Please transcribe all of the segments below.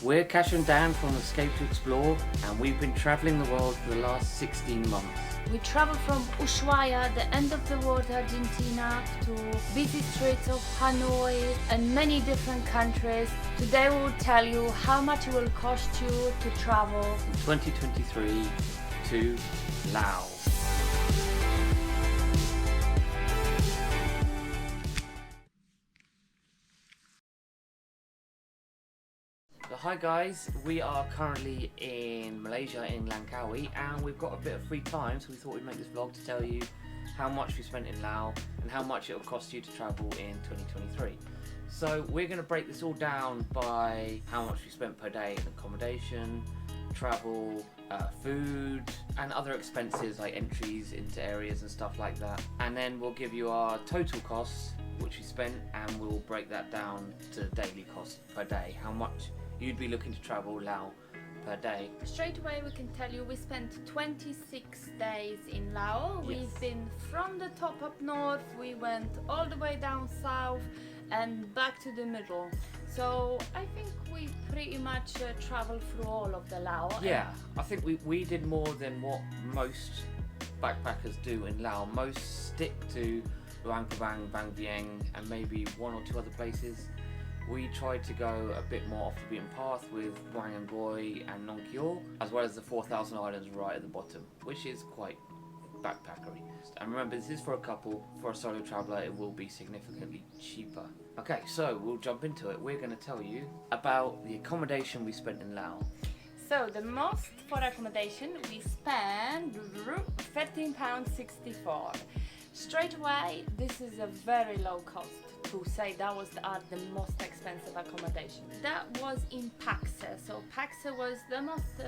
We're Cash and Dan from Escape to Explore, and we've been travelling the world for the last 16 months. We traveled from Ushuaia, the end of the world, Argentina, to busy streets of Hanoi and many different countries. Today we will tell you how much it will cost you to travel In 2023 to Laos. So hi guys, we are currently in Malaysia in Langkawi, and we've got a bit of free time, so we thought we'd make this vlog to tell you how much we spent in Laos and how much it will cost you to travel in 2023. So we're going to break this all down by how much we spent per day in accommodation, travel, food and other expenses like entries into areas and stuff like that, and then we'll give you our total costs which we spent, and we'll break that down to daily cost per day, how much you'd be looking to travel Laos per day. Straight away we can tell you we spent 26 days in Laos. Yes. We've been from the top up north, we went all the way down south and back to the middle. So I think we pretty much traveled through all of the Laos. Yeah, I think we did more than what most backpackers do in Laos. Most stick to Luang Prabang, Vang Vieng and maybe one or two other places. We tried to go a bit more off the beaten path with Buang and Goi and Nong Kio, as well as the 4,000 islands right at the bottom, which is quite backpackery. And remember, this is for a couple. For a solo traveller, it will be significantly cheaper. Okay, so we'll jump into it. We're going to tell you about the accommodation we spent in Laos. So the most for accommodation we spent £13.64. Straight away, this is a very low cost to say that was the most expensive accommodation. That was in Paxa, so Paxa was the most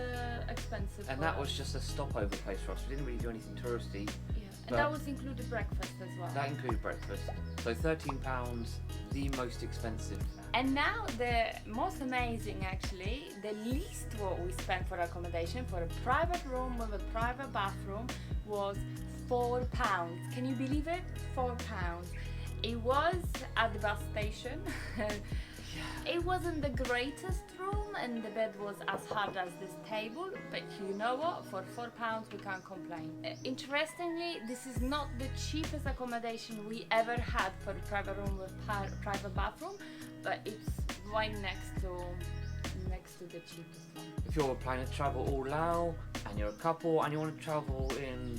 expensive. And that was just a stopover place for us. We didn't really do anything touristy. Yeah, and that was included breakfast as well. That included breakfast. So £13, the most expensive. And now the most amazing, actually, the least what we spent for accommodation for a private room with a private bathroom was £4. Can you believe it? £4. It was at the bus station. It wasn't the greatest room and the bed was as hard as this table, but you know what, for £4 we can't complain. Interestingly, this is not the cheapest accommodation we ever had for a private room with private bathroom, but it's right next to the cheapest one. If you're planning to travel all Laos and you're a couple and you want to travel in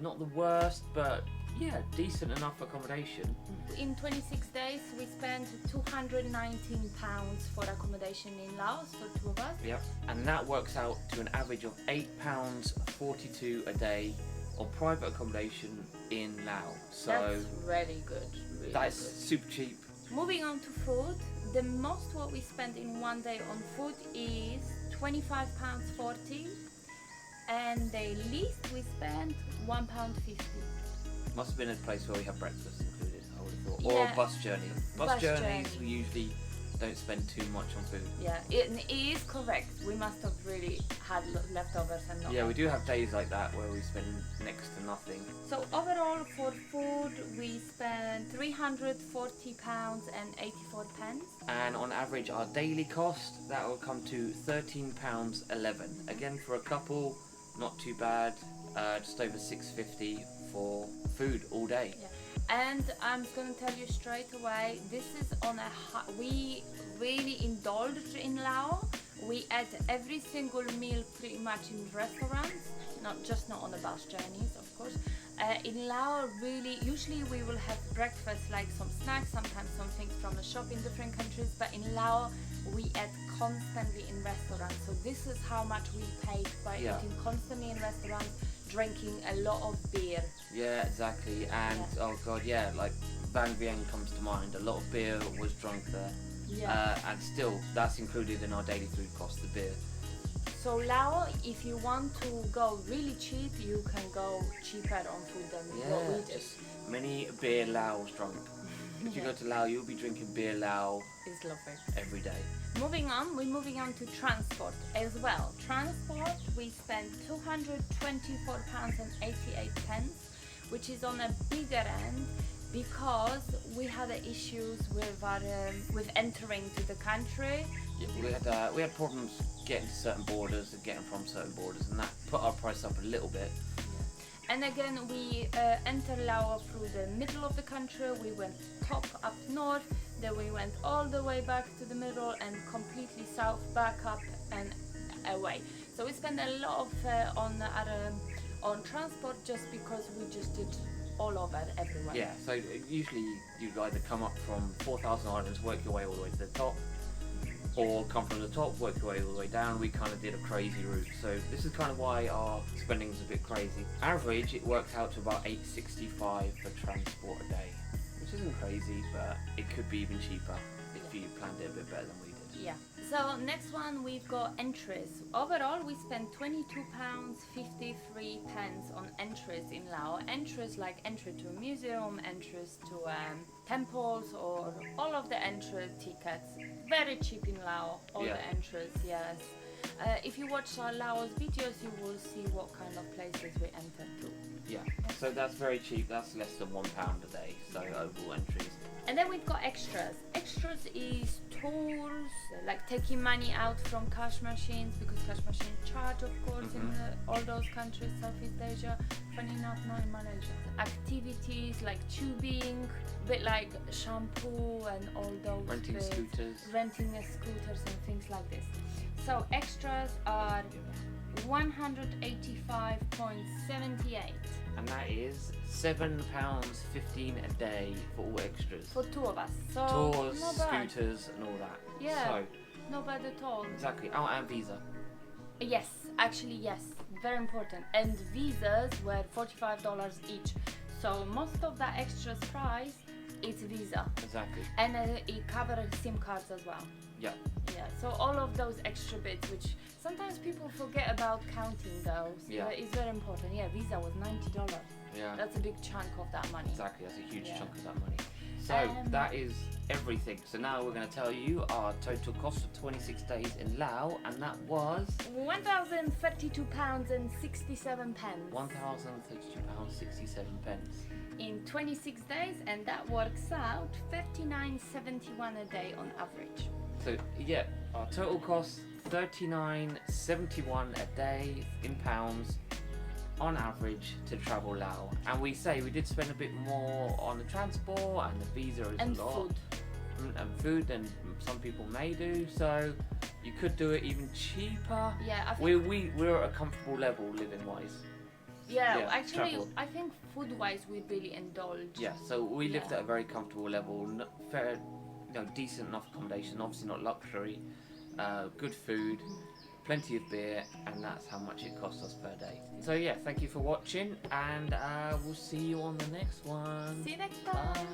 not the worst but yeah, decent enough accommodation. In 26 days we spent £219 for accommodation in Laos for two of us. Yep, and that works out to an average of £8.42 a day on private accommodation in Laos. So that's really good. Really that is good. super cheap. Moving on to food, the most what we spent in one day on food is £25.40, and the least we spent £1.50. Must have been a place where we have breakfast included, I would have thought. Yeah. Or a bus journey. Bus journeys, journey. we usually don't spend too much on food. Yeah, it is correct. We must have really had leftovers and not. Yeah, we do have days like that where we spend next to nothing. So overall for food we spent £340 and 84 pence. And on average our daily cost, that will come to £13.11. Again, for a couple, not too bad. Just over $6.50 for food all day. Yeah. And I'm gonna tell you straight away, this is on a we really indulged in Laos. We ate every single meal pretty much in restaurants, not on the bus journeys, of course. In Laos, really, usually we will have breakfast, like some snacks, sometimes some things from the shop in different countries, but in Laos we ate constantly in restaurants. So this is how much we paid by eating constantly in restaurants, drinking a lot of beer. Yeah, exactly. And oh god, yeah, like Vang Vieng comes to mind. A lot of beer was drunk there. Yeah. And still, that's included in our daily food cost, the beer. So Laos, if you want to go really cheap, you can go cheaper on food than what we did. Just many beer Laos drunk. If you go to Laos, you'll be drinking beer Laos. It's lovely. Every day. We're moving on to transport as well. Transport, we spent £224 and 88 pence, which is on a bigger end because we had issues with entering to the country Yeah, we had problems getting to certain borders and getting from certain borders, and that put our price up a little bit. And again, we entered Laos through the middle of the country. We went top up north, then we went all the way back to the middle and completely south, back up and away. So we spent a lot of on transport just because we just did all over everywhere. Yeah, so usually you either come up from 4,000 islands, work your way all the way to the top, or come from the top, work your way all the way down. We kind of did a crazy route, so this is kind of why our spending is a bit crazy. Average, it works out to about $8.65 for transport a day, which isn't crazy, but it could be even cheaper if you planned it a bit better than we did. Yeah. So next one, we've got entries. Overall, we spent £22.53 on entries in Laos. Entries like entry to a museum, entries to temples, or all of the entry tickets. Very cheap in Laos, all the entries, yes. If you watch our Laos videos, you will see what kind of places we entered to. Yeah, so that's very cheap. That's less than £1 a day, so overall entries. And then we've got extras. Extras is tours, like taking money out from cash machines, because cash machines charge, of course, in all those countries, Southeast Asia. Funny enough, not in Malaysia. Activities like tubing, a bit like shampoo and all those. Renting scooters. Renting scooters and things like this. So extras are $185.78. And that is £7.15 a day for all extras. For two of us. So tours, not bad. scooters, and all that. Yeah, So, not bad at all. exactly. Oh, and visa. Yes, actually yes, very important. And visas were $45 each. So most of that extra's price is visa. Exactly. And it covers SIM cards as well. Yeah. Yeah, so all of those extra bits, which sometimes people forget about counting those. Yeah. But it's very important. Yeah, visa was $90. Yeah. That's a big chunk of that money. Exactly. That's a huge Yeah. chunk of that money. So that is everything. So now we're going to tell you our total cost for 26 days in Laos, and that was £1,032.67 £1,032.67 in 26 days, and that works out $39.71 a day on average. So yeah, our total cost $39.71 a day in pounds on average to travel Laos. And we say we did spend a bit more on the transport and the visa is And a lot. food. And food than some people may do, so you could do it even cheaper. Yeah, I think, We're at a comfortable level living wise. yeah, actually, travel. I think food-wise we really indulged. Yeah, so we lived Yeah. at a very comfortable level, fair, decent enough accommodation, obviously not luxury, good food, plenty of beer, and that's how much it cost us per day. So yeah, thank you for watching, and we'll see you on the next one. See you next time. Bye.